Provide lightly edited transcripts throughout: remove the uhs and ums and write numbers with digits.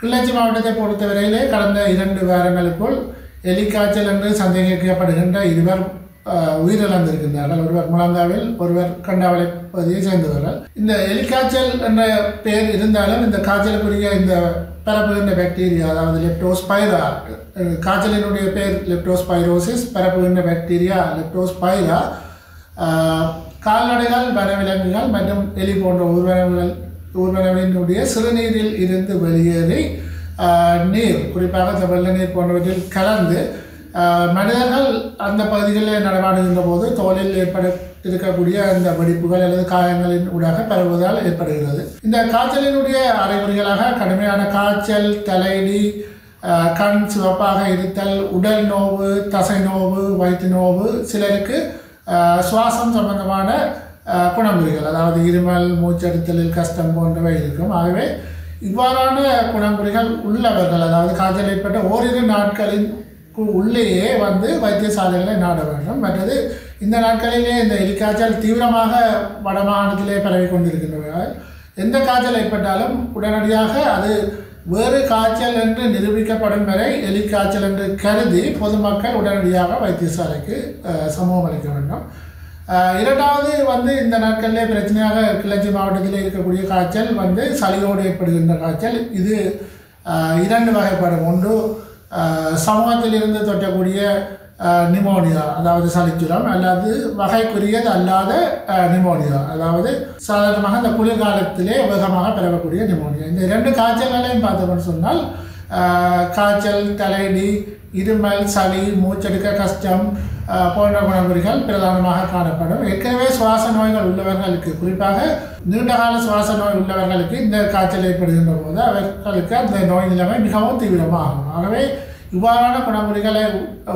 கிளிநொச்சி மாவட்டத்தை பொறுத்தவரையிலே கடந்த 2 வாரங்களுக்குள் எலிக்காய்ச்சல் என்று சந்தேகிக்கப்படுகின்ற 2 உயிரிழந்திருக்கின்றார்கள். ஒருவர் முழங்காவில், ஒருவர் கண்டாவளை பகுதியை சேர்ந்தவர்கள். இந்த எலிக்காய்ச்சல் என்ற பெயர் இருந்தாலும் இந்த காய்ச்சலுக்குரிய இந்த பரப்புகின்ற பாக்டீரியா, அதாவது லெப்டோஸ்பைரா, காய்ச்சலினுடைய பெயர் லெப்டோஸ்பைரோசிஸ், பரப்புகின்ற பாக்டீரியா லெப்டோஸ்பைரா கால்நடைகள், வனவிலங்குகள் மற்றும் எலி போன்ற ஊர்வனவினுடைய சிறுநீரில் இருந்து வெளியேறி நீர், குறிப்பாக வெள்ள நீர் போன்றவற்றில் கலந்து மனிதர்கள் அந்த பகுதிகளில் நடமாடுகின்ற போது தோலில் இருக்கக்கூடிய அந்த வெடிப்புகள் அல்லது காயங்களின் ஊடாக பரவுவதால் ஏற்படுகிறது. இந்த காய்ச்சலினுடைய அறிகுறிகளாக கடுமையான காய்ச்சல், தலையிடி, கண் சிவப்பாக இருத்தல், உடல் நோவு, தசை நோவு, வயிற்று நோவு, சிலருக்கு சுவாசம் சம்பந்தமான குணங்குறிகள், அதாவது இருமல், மூச்செடுத்தலில் கஷ்டம் போன்றவை இருக்கும். ஆகவே இவ்வாறான குணங்குறிகள் உள்ளவர்கள், அதாவது காய்ச்சல் ஏற்பட்ட ஓரிரு நாட்களின் உள்ளேயே வைத்தியசாலைகளை நாட வேண்டும். மற்றது இந்த நாட்களிலே இந்த எலிக்காய்ச்சல் தீவிரமாக வடமாகாணத்திலே பரவி கொண்டிருக்கின்றன. எந்த காய்ச்சல் ஏற்பட்டாலும் உடனடியாக அது வேறு காய்ச்சல் என்று நிரூபிக்கப்படும் வரை எலிக்காய்ச்சல் என்று கருதி பொதுமக்கள் உடனடியாக வைத்தியசாலைக்கு சமூகம் அளிக்க வேண்டும். இரண்டாவது இந்த நாட்களிலே பிரச்சனையாக கிளிநொச்சி மாவட்டத்தில் இருக்கக்கூடிய காய்ச்சல் சளியோடு ஏற்படுகின்ற காய்ச்சல். இது 2 வகைப்படும். ஒன்று சமூகத்தில் இருந்து தொட்டக்கூடிய நிமோனியா, அதாவது சளிச்சுரம், அல்லது வகைக்குரியது அல்லாத நிமோனியா, அதாவது சாதாரணமாக இந்த குளிர்காலத்திலே வேகமாக பரவக்கூடிய நிமோனியா. இந்த 2 காய்ச்சல்களையும் பார்த்தோம்னு சொன்னால் காய்ச்சல், தலையடி, இருமல், சளி, மூச்செடுக்க கஷ்டம் போன்ற குணங்குறிகள் பிரதானமாக காணப்படும். ஏற்கனவே சுவாச நோய்கள் உள்ளவர்களுக்கு, குறிப்பாக நீண்டகால சுவாச நோய் உள்ளவர்களுக்கு இந்த காய்ச்சல் ஏற்படுகின்ற போது அவர்களுக்கு அந்த நோய் நிலைமை மிகவும் தீவிரமாகும். ஆகவே இவ்வாறான குணங்குறிகளை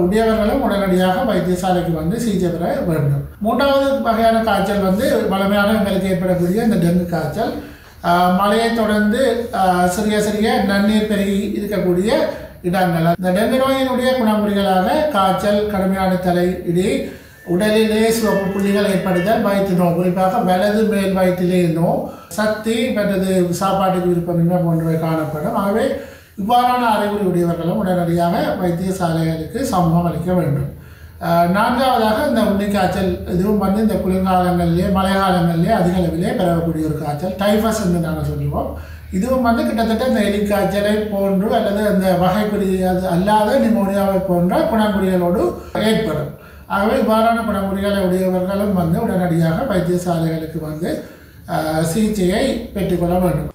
உடையவர்களும் உடனடியாக வைத்தியசாலைக்கு சிகிச்சை பெற வேண்டும். 3வது வகையான காய்ச்சல் வலிமையாக எங்களுக்கு ஏற்படக்கூடிய இந்த டெங்கு காய்ச்சல். மழையை தொடர்ந்து சிறிய சிறிய நன்னீர் பெருகி இருக்கக்கூடிய இடங்கள். இந்த டெங்கு நோயினுடைய குணங்குறிகளாக காய்ச்சல், கடுமையான தலையிடி, உடலிலே சிவப்பு புள்ளிகள் ஏற்படுதல், வயிற்று நோய், குறிப்பாக வலது மேல் வயிற்றிலே நோய், சக்தி மற்றது சாப்பாட்டுக்கு விருப்பமின்மை போன்றவை காணப்படும். ஆகவே இவ்வாறான அறிகுறி உடையவர்களும் உடனடியாக வைத்தியசாலைகளுக்கு சமூகம் அளிக்க வேண்டும். 4வதாக இந்த உன்னிக்காய்ச்சல். இதுவும் இந்த குளிர்காலங்களிலே, மழை காலங்களிலே அதிக அளவிலே பரவக்கூடிய ஒரு காய்ச்சல், டைஃபஸ் என்று நாங்கள் சொல்லுவோம். இதுவும் கிட்டத்தட்ட இந்த எலிக்காய்ச்சலை போன்று அல்லது அந்த வகைக்குரிய அல்லாத நிமோனியாவை போன்ற குணங்குறிகளோடு ஏற்படும். ஆகவே இவ்வாறான குணங்குறிகளை உடையவர்களும் உடனடியாக வைத்தியசாலைகளுக்கு சிகிச்சையை பெற்றுக்கொள்ள வேண்டும்.